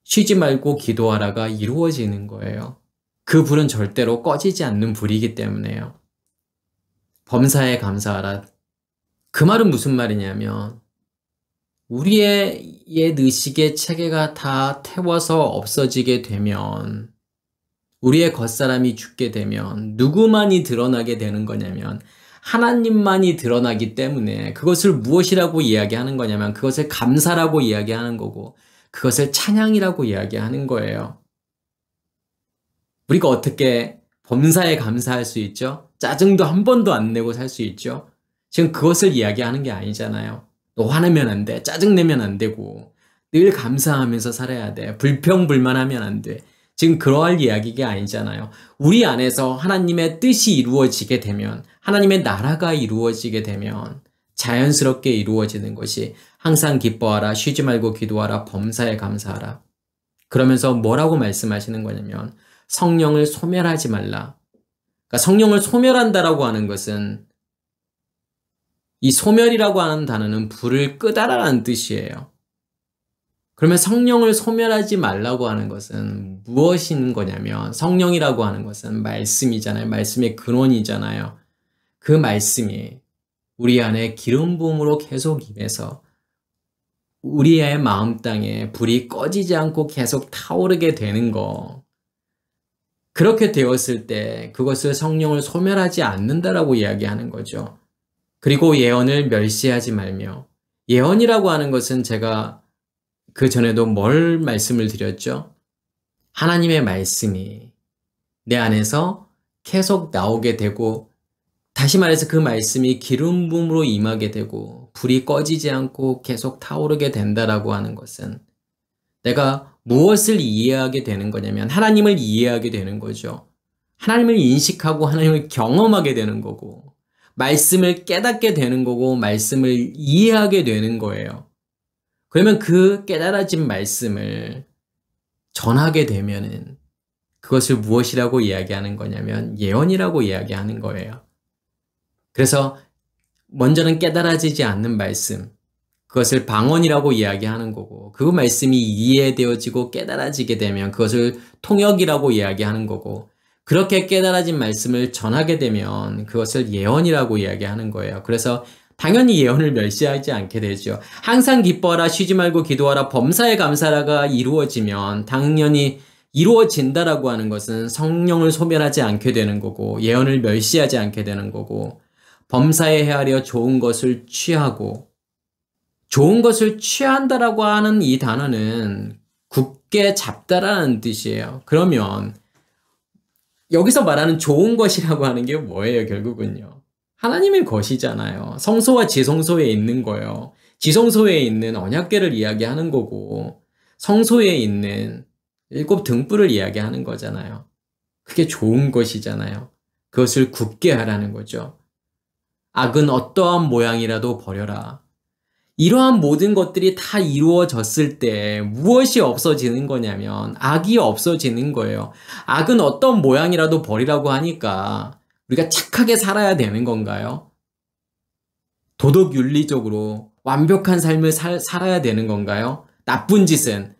쉬지 말고 기도하라가 이루어지는 거예요. 그 불은 절대로 꺼지지 않는 불이기 때문에요. 범사에 감사하라. 그 말은 무슨 말이냐면 우리의 옛 의식의 체계가 다 태워서 없어지게 되면 우리의 겉사람이 죽게 되면 누구만이 드러나게 되는 거냐면 하나님만이 드러나기 때문에 그것을 무엇이라고 이야기하는 거냐면 그것을 감사라고 이야기하는 거고 그것을 찬양이라고 이야기하는 거예요. 우리가 어떻게 범사에 감사할 수 있죠? 짜증도 한 번도 안 내고 살 수 있죠? 지금 그것을 이야기하는 게 아니잖아요. 너 화내면 안 돼. 짜증내면 안 되고 늘 감사하면서 살아야 돼. 불평불만하면 안 돼. 지금 그러할 이야기가 아니잖아요. 우리 안에서 하나님의 뜻이 이루어지게 되면 하나님의 나라가 이루어지게 되면 자연스럽게 이루어지는 것이 항상 기뻐하라, 쉬지 말고 기도하라, 범사에 감사하라. 그러면서 뭐라고 말씀하시는 거냐면 성령을 소멸하지 말라. 그러니까 성령을 소멸한다라고 하는 것은 이 소멸이라고 하는 단어는 불을 끄다라는 뜻이에요. 그러면 성령을 소멸하지 말라고 하는 것은 무엇인 거냐면 성령이라고 하는 것은 말씀이잖아요. 말씀의 근원이잖아요. 그 말씀이 우리 안에 기름 부음으로 계속 임해서 우리의 마음 땅에 불이 꺼지지 않고 계속 타오르게 되는 거. 그렇게 되었을 때 그것을 성령을 소멸하지 않는다라고 이야기하는 거죠. 그리고 예언을 멸시하지 말며 예언이라고 하는 것은 제가 그 전에도 뭘 말씀을 드렸죠? 하나님의 말씀이 내 안에서 계속 나오게 되고 다시 말해서 그 말씀이 기름 부음으로 임하게 되고 불이 꺼지지 않고 계속 타오르게 된다라고 하는 것은 내가 무엇을 이해하게 되는 거냐면 하나님을 이해하게 되는 거죠. 하나님을 인식하고 하나님을 경험하게 되는 거고 말씀을 깨닫게 되는 거고 말씀을 이해하게 되는 거예요. 그러면 그 깨달아진 말씀을 전하게 되면은 그것을 무엇이라고 이야기하는 거냐면 예언이라고 이야기하는 거예요. 그래서 먼저는 깨달아지지 않는 말씀, 그것을 방언이라고 이야기하는 거고 그 말씀이 이해되어지고 깨달아지게 되면 그것을 통역이라고 이야기하는 거고 그렇게 깨달아진 말씀을 전하게 되면 그것을 예언이라고 이야기하는 거예요. 그래서 당연히 예언을 멸시하지 않게 되죠. 항상 기뻐하라, 쉬지 말고 기도하라, 범사에 감사하라가 이루어지면 당연히 이루어진다라고 하는 것은 성령을 소멸하지 않게 되는 거고 예언을 멸시하지 않게 되는 거고 범사에 헤아려 좋은 것을 취하고, 좋은 것을 취한다라고 하는 이 단어는 굳게 잡다라는 뜻이에요. 그러면 여기서 말하는 좋은 것이라고 하는 게 뭐예요, 결국은요? 하나님의 것이잖아요. 성소와 지성소에 있는 거예요. 지성소에 있는 언약궤를 이야기하는 거고, 성소에 있는 7 등불을 이야기하는 거잖아요. 그게 좋은 것이잖아요. 그것을 굳게 하라는 거죠. 악은 어떠한 모양이라도 버려라. 이러한 모든 것들이 다 이루어졌을 때 무엇이 없어지는 거냐면 악이 없어지는 거예요. 악은 어떤 모양이라도 버리라고 하니까 우리가 착하게 살아야 되는 건가요? 도덕 윤리적으로 완벽한 삶을 살아야 되는 건가요? 나쁜 짓은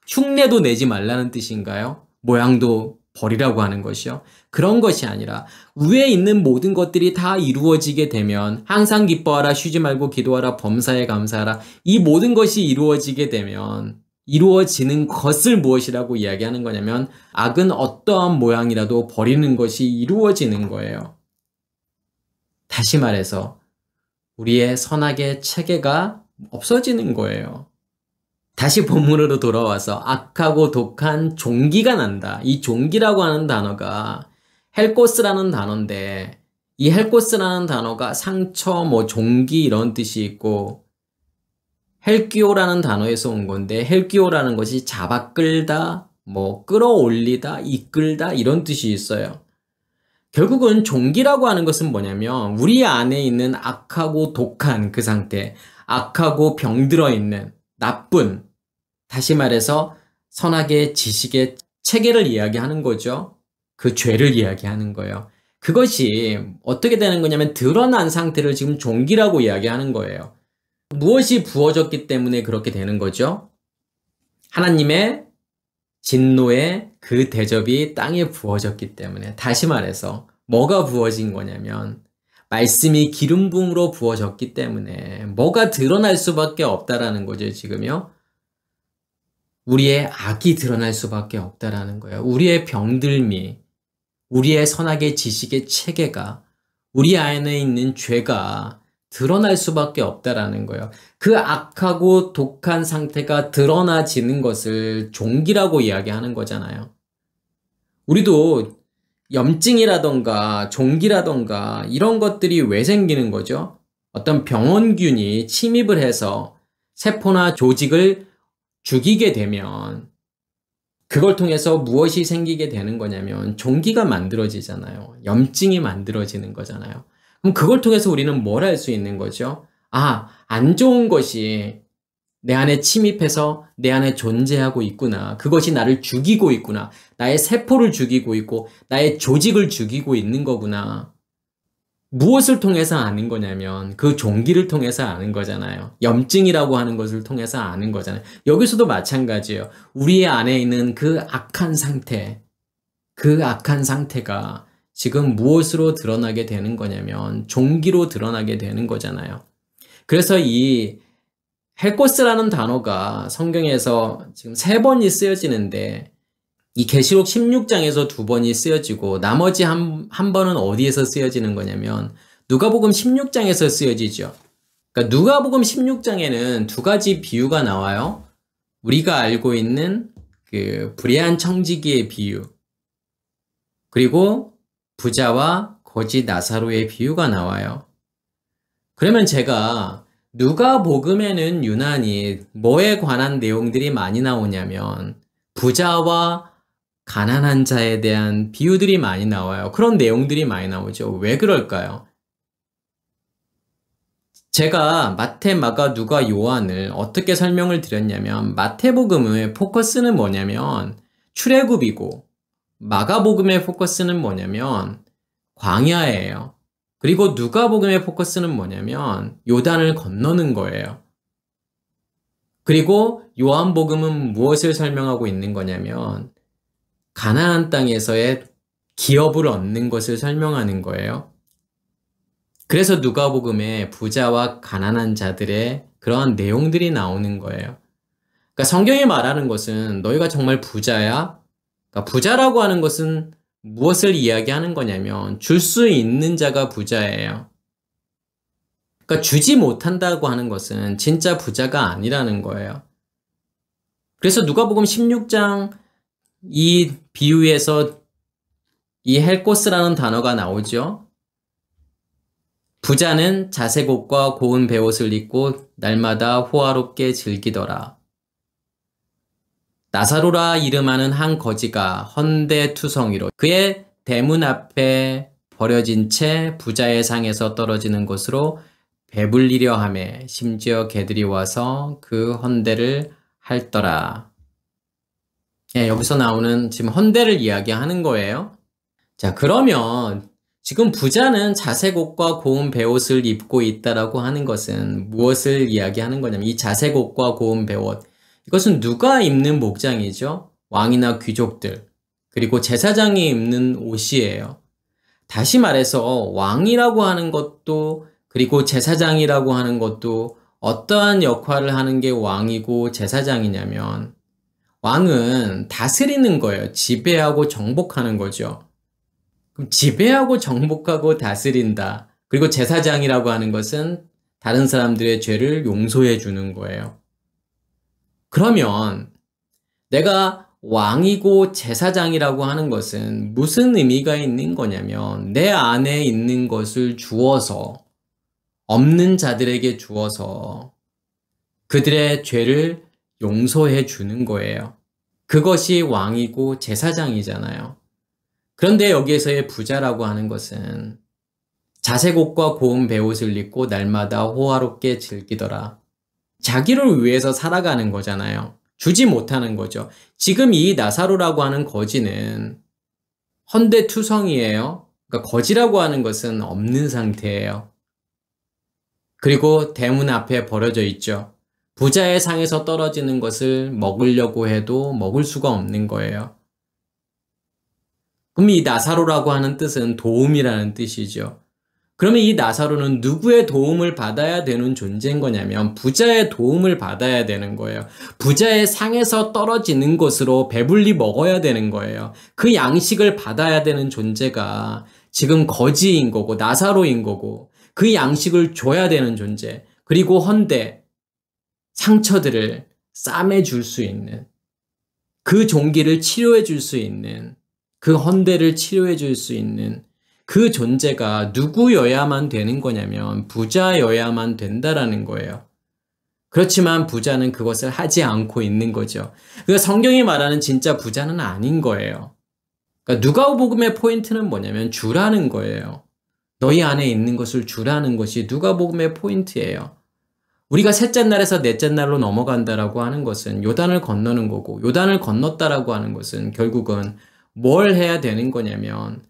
흉내도 내지 말라는 뜻인가요? 모양도 버리라고 하는 것이요. 그런 것이 아니라 위에 있는 모든 것들이 다 이루어지게 되면 항상 기뻐하라, 쉬지 말고 기도하라, 범사에 감사하라. 이 모든 것이 이루어지게 되면 이루어지는 것을 무엇이라고 이야기하는 거냐면 악은 어떠한 모양이라도 버리는 것이 이루어지는 거예요. 다시 말해서 우리의 선악의 체계가 없어지는 거예요. 다시 본문으로 돌아와서 악하고 독한 종기가 난다. 이 종기라고 하는 단어가 헬코스라는 단어인데 이 헬코스라는 단어가 상처, 종기 이런 뜻이 있고 헬기오라는 단어에서 온 건데 헬기오라는 것이 잡아 끌다, 끌어올리다, 이끌다 이런 뜻이 있어요. 결국은 종기라고 하는 것은 뭐냐면 우리 안에 있는 악하고 독한 그 상태, 악하고 병들어 있는 나쁜, 다시 말해서 선악의 지식의 체계를 이야기하는 거죠. 그 죄를 이야기하는 거예요. 그것이 어떻게 되는 거냐면 드러난 상태를 지금 종기라고 이야기하는 거예요. 무엇이 부어졌기 때문에 그렇게 되는 거죠? 하나님의 진노의 그 대접이 땅에 부어졌기 때문에. 다시 말해서 뭐가 부어진 거냐면 말씀이 기름 부음으로 부어졌기 때문에 뭐가 드러날 수밖에 없다라는 거죠, 지금요. 우리의 악이 드러날 수밖에 없다라는 거예요. 우리의 병들미, 우리의 선악의 지식의 체계가, 우리 안에 있는 죄가 드러날 수밖에 없다라는 거예요. 그 악하고 독한 상태가 드러나지는 것을 종기라고 이야기하는 거잖아요. 우리도 염증이라던가 종기라던가 이런 것들이 왜 생기는 거죠? 어떤 병원균이 침입을 해서 세포나 조직을 죽이게 되면 그걸 통해서 무엇이 생기게 되는 거냐면 종기가 만들어지잖아요. 염증이 만들어지는 거잖아요. 그럼 그걸 통해서 우리는 뭘 할 수 있는 거죠? 안 좋은 것이 내 안에 침입해서 내 안에 존재하고 있구나. 그것이 나를 죽이고 있구나. 나의 세포를 죽이고 있고 나의 조직을 죽이고 있는 거구나. 무엇을 통해서 아는 거냐면 그 종기를 통해서 아는 거잖아요. 염증이라고 하는 것을 통해서 아는 거잖아요. 여기서도 마찬가지예요. 우리 안에 있는 그 악한 상태, 그 악한 상태가 지금 무엇으로 드러나게 되는 거냐면 종기로 드러나게 되는 거잖아요. 그래서 이 헬코스라는 단어가 성경에서 지금 3번이 쓰여지는데 이 계시록 16장에서 2번이 쓰여지고 나머지 한 번은 어디에서 쓰여지는 거냐면 누가복음 16장에서 쓰여지죠. 그러니까 누가복음 16장에는 2가지 비유가 나와요. 우리가 알고 있는 그 불의한 청지기의 비유, 그리고 부자와 거지 나사로의 비유가 나와요. 그러면 제가 누가복음에는 유난히 뭐에 관한 내용들이 많이 나오냐면 부자와 가난한 자에 대한 비유들이 많이 나와요. 그런 내용들이 많이 나오죠. 왜 그럴까요? 제가 마태, 마가, 누가, 요한을 어떻게 설명을 드렸냐면 마태복음의 포커스는 뭐냐면 출애굽이고 마가복음의 포커스는 뭐냐면 광야예요. 그리고 누가복음의 포커스는 뭐냐면 요단을 건너는 거예요. 그리고 요한복음은 무엇을 설명하고 있는 거냐면 가나안 땅에서의 기업을 얻는 것을 설명하는 거예요. 그래서 누가복음에 부자와 가난한 자들의 그러한 내용들이 나오는 거예요. 그러니까 성경이 말하는 것은 너희가 정말 부자야? 그러니까 부자라고 하는 것은 무엇을 이야기하는 거냐면 줄 수 있는 자가 부자예요. 그러니까 주지 못한다고 하는 것은 진짜 부자가 아니라는 거예요. 그래서 누가복음 16장 이 비유에서 이 헬코스라는 단어가 나오죠. 부자는 자색 옷과 고운 베옷을 입고 날마다 호화롭게 즐기더라. 나사로라 이름하는 한 거지가 헌데투성이로 그의 대문 앞에 버려진 채 부자의 상에서 떨어지는 곳으로 배불리려 하매 심지어 개들이 와서 그 헌대를 핥더라. 예, 여기서 나오는 지금 헌대를 이야기하는 거예요. 자, 그러면 지금 부자는 자색 옷과 고운 베옷을 입고 있다라고 하는 것은 무엇을 이야기하는 거냐면 이 자색 옷과 고운 베옷, 이것은 누가 입는 목장이죠? 왕이나 귀족들, 그리고 제사장이 입는 옷이에요. 다시 말해서 왕이라고 하는 것도 그리고 제사장이라고 하는 것도 어떠한 역할을 하는 게 왕이고 제사장이냐면 왕은 다스리는 거예요. 지배하고 정복하는 거죠. 그럼 지배하고 정복하고 다스린다. 그리고 제사장이라고 하는 것은 다른 사람들의 죄를 용서해 주는 거예요. 그러면 내가 왕이고 제사장이라고 하는 것은 무슨 의미가 있는 거냐면 내 안에 있는 것을 주어서 없는 자들에게 주어서 그들의 죄를 용서해 주는 거예요. 그것이 왕이고 제사장이잖아요. 그런데 여기에서의 부자라고 하는 것은 자색 옷과 고운 베옷을 입고 날마다 호화롭게 즐기더라. 자기를 위해서 살아가는 거잖아요. 주지 못하는 거죠. 지금 이 나사로라고 하는 거지는 헌데투성이에요. 그러니까 거지라고 하는 것은 없는 상태예요. 그리고 대문 앞에 버려져 있죠. 부자의 상에서 떨어지는 것을 먹으려고 해도 먹을 수가 없는 거예요. 그럼 이 나사로라고 하는 뜻은 도움이라는 뜻이죠. 그러면 이 나사로는 누구의 도움을 받아야 되는 존재인 거냐면 부자의 도움을 받아야 되는 거예요. 부자의 상에서 떨어지는 것으로 배불리 먹어야 되는 거예요. 그 양식을 받아야 되는 존재가 지금 거지인 거고 나사로인 거고 그 양식을 줘야 되는 존재, 그리고 헌데 상처들을 싸매 줄 수 있는, 그 종기를 치료해 줄 수 있는, 그 헌데를 치료해 줄 수 있는 그 존재가 누구여야만 되는 거냐면 부자여야만 된다라는 거예요. 그렇지만 부자는 그것을 하지 않고 있는 거죠. 그러니까 성경이 말하는 진짜 부자는 아닌 거예요. 그러니까 누가복음의 포인트는 뭐냐면 주라는 거예요. 너희 안에 있는 것을 주라는 것이 누가복음의 포인트예요. 우리가 셋째 날에서 넷째 날로 넘어간다라고 하는 것은 요단을 건너는 거고, 요단을 건넜다라고 하는 것은 결국은 뭘 해야 되는 거냐면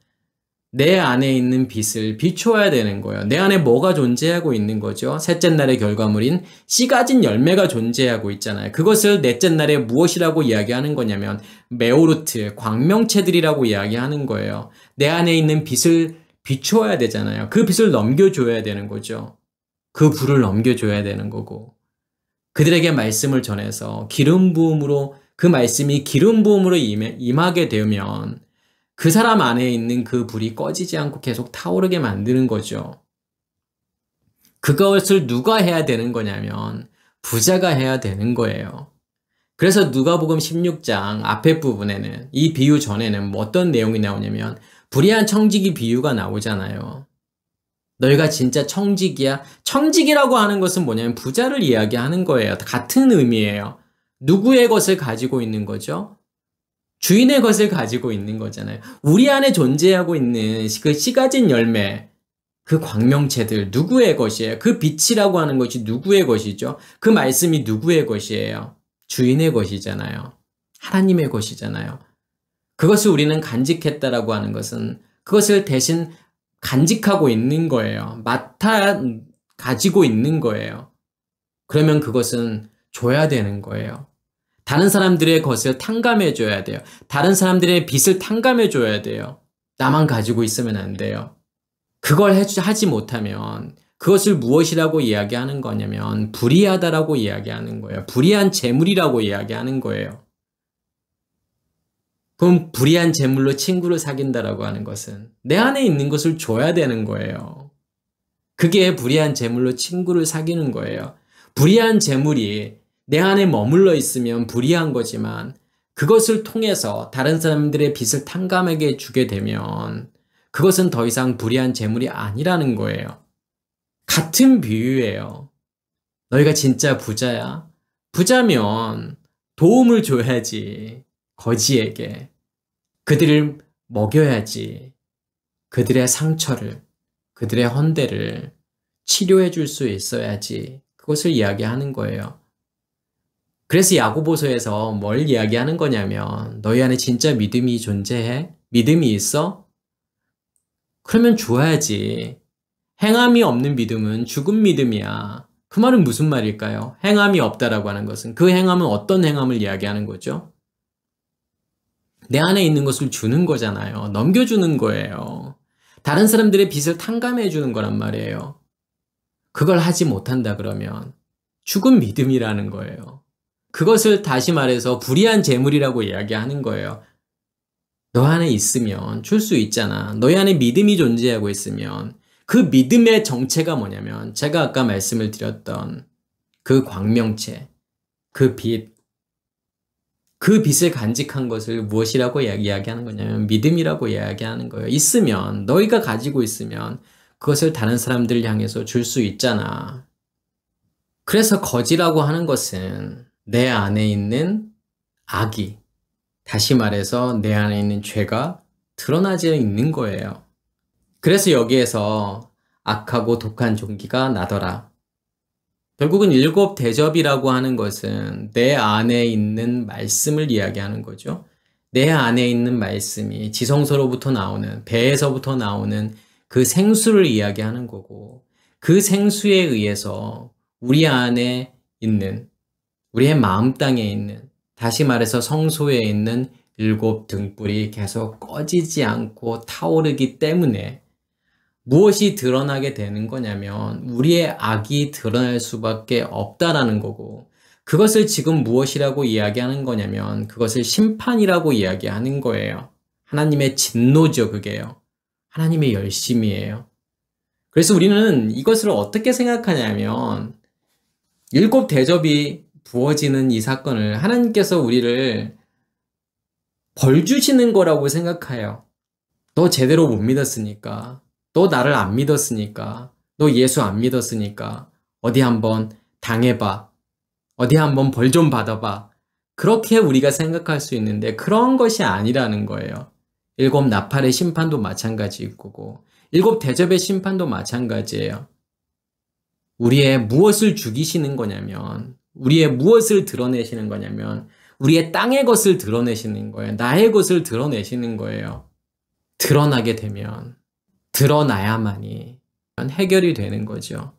내 안에 있는 빛을 비춰야 되는 거예요. 내 안에 뭐가 존재하고 있는 거죠? 셋째 날의 결과물인 씨 가진 열매가 존재하고 있잖아요. 그것을 넷째 날에 무엇이라고 이야기하는 거냐면 메오르트, 광명체들이라고 이야기하는 거예요. 내 안에 있는 빛을 비추어야 되잖아요. 그 빛을 넘겨줘야 되는 거죠. 그 불을 넘겨줘야 되는 거고 그들에게 말씀을 전해서 기름 부음으로 그 말씀이 기름 부음으로 임하게 되면 그 사람 안에 있는 그 불이 꺼지지 않고 계속 타오르게 만드는 거죠. 그것을 누가 해야 되는 거냐면 부자가 해야 되는 거예요. 그래서 누가복음 16장 앞에 부분에는 이 비유 전에는 어떤 내용이 나오냐면 불의한 청지기 비유가 나오잖아요. 너희가 진짜 청지기야? 청지기라고 하는 것은 뭐냐면 부자를 이야기하는 거예요. 같은 의미예요. 누구의 것을 가지고 있는 거죠? 주인의 것을 가지고 있는 거잖아요. 우리 안에 존재하고 있는 그 씨 가진 열매, 그 광명체들 누구의 것이에요? 그 빛이라고 하는 것이 누구의 것이죠? 그 말씀이 누구의 것이에요? 주인의 것이잖아요. 하나님의 것이잖아요. 그것을 우리는 간직했다라고 하는 것은 그것을 대신 간직하고 있는 거예요. 가지고 있는 거예요. 그러면 그것은 줘야 되는 거예요. 다른 사람들의 것을 탕감해 줘야 돼요. 다른 사람들의 빚을 탕감해 줘야 돼요. 나만 가지고 있으면 안 돼요. 그걸 하지 못하면 그것을 무엇이라고 이야기하는 거냐면 불의하다라고 이야기하는 거예요. 불의한 재물이라고 이야기하는 거예요. 그럼 불의한 재물로 친구를 사귄다라고 하는 것은 내 안에 있는 것을 줘야 되는 거예요. 그게 불의한 재물로 친구를 사귀는 거예요. 불의한 재물이 내 안에 머물러 있으면 불의한 거지만 그것을 통해서 다른 사람들의 빚을 탕감하게 주게 되면 그것은 더 이상 불의한 재물이 아니라는 거예요. 같은 비유예요. 너희가 진짜 부자야? 부자면 도움을 줘야지. 거지에게. 그들을 먹여야지. 그들의 상처를, 그들의 헌대를 치료해 줄 수 있어야지. 그것을 이야기하는 거예요. 그래서 야고보서에서 뭘 이야기하는 거냐면 너희 안에 진짜 믿음이 존재해? 믿음이 있어? 그러면 주어야지. 행함이 없는 믿음은 죽은 믿음이야. 그 말은 무슨 말일까요? 행함이 없다라고 하는 것은 그 행함은 어떤 행함을 이야기하는 거죠? 내 안에 있는 것을 주는 거잖아요. 넘겨주는 거예요. 다른 사람들의 빚을 탕감해 주는 거란 말이에요. 그걸 하지 못한다 그러면 죽은 믿음이라는 거예요. 그것을 다시 말해서 불의한 재물이라고 이야기하는 거예요. 너 안에 있으면 줄 수 있잖아. 너희 안에 믿음이 존재하고 있으면 그 믿음의 정체가 뭐냐면 제가 아까 말씀을 드렸던 그 광명체, 그 빛, 그 빛을 간직한 것을 무엇이라고 이야기하는 거냐면 믿음이라고 이야기하는 거예요. 있으면, 너희가 가지고 있으면 그것을 다른 사람들 향해서 줄 수 있잖아. 그래서 거지라고 하는 것은 내 안에 있는 악이, 다시 말해서 내 안에 있는 죄가 드러나지 있는 거예요. 그래서 여기에서 악하고 독한 종기가 나더라. 결국은 일곱 대접이라고 하는 것은 내 안에 있는 말씀을 이야기하는 거죠. 내 안에 있는 말씀이 지성소로부터 나오는, 배에서부터 나오는 그 생수를 이야기하는 거고, 그 생수에 의해서 우리 안에 있는, 우리의 마음 땅에 있는, 다시 말해서 성소에 있는 일곱 등불이 계속 꺼지지 않고 타오르기 때문에 무엇이 드러나게 되는 거냐면 우리의 악이 드러날 수밖에 없다라는 거고, 그것을 지금 무엇이라고 이야기하는 거냐면 그것을 심판이라고 이야기하는 거예요. 하나님의 진노죠, 그게요. 하나님의 열심이에요. 그래서 우리는 이것을 어떻게 생각하냐면 일곱 대접이 부어지는 이 사건을 하나님께서 우리를 벌 주시는 거라고 생각해요. 너 제대로 못 믿었으니까, 너 나를 안 믿었으니까, 너 예수 안 믿었으니까 어디 한번 당해봐. 어디 한번 벌 좀 받아봐. 그렇게 우리가 생각할 수 있는데 그런 것이 아니라는 거예요. 일곱 나팔의 심판도 마찬가지일 거고 일곱 대접의 심판도 마찬가지예요. 우리의 무엇을 죽이시는 거냐면, 우리의 무엇을 드러내시는 거냐면 우리의 땅의 것을 드러내시는 거예요. 나의 것을 드러내시는 거예요. 드러나게 되면, 드러나야만이 해결이 되는 거죠.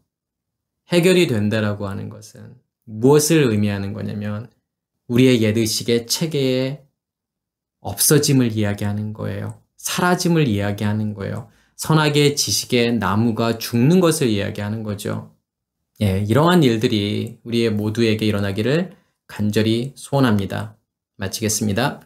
해결이 된다라고 하는 것은 무엇을 의미하는 거냐면 우리의 옛의식의 체계의 없어짐을 이야기하는 거예요. 사라짐을 이야기하는 거예요. 선악의 지식의 나무가 죽는 것을 이야기하는 거죠. 예, 이러한 일들이 우리의 모두에게 일어나기를 간절히 소원합니다. 마치겠습니다.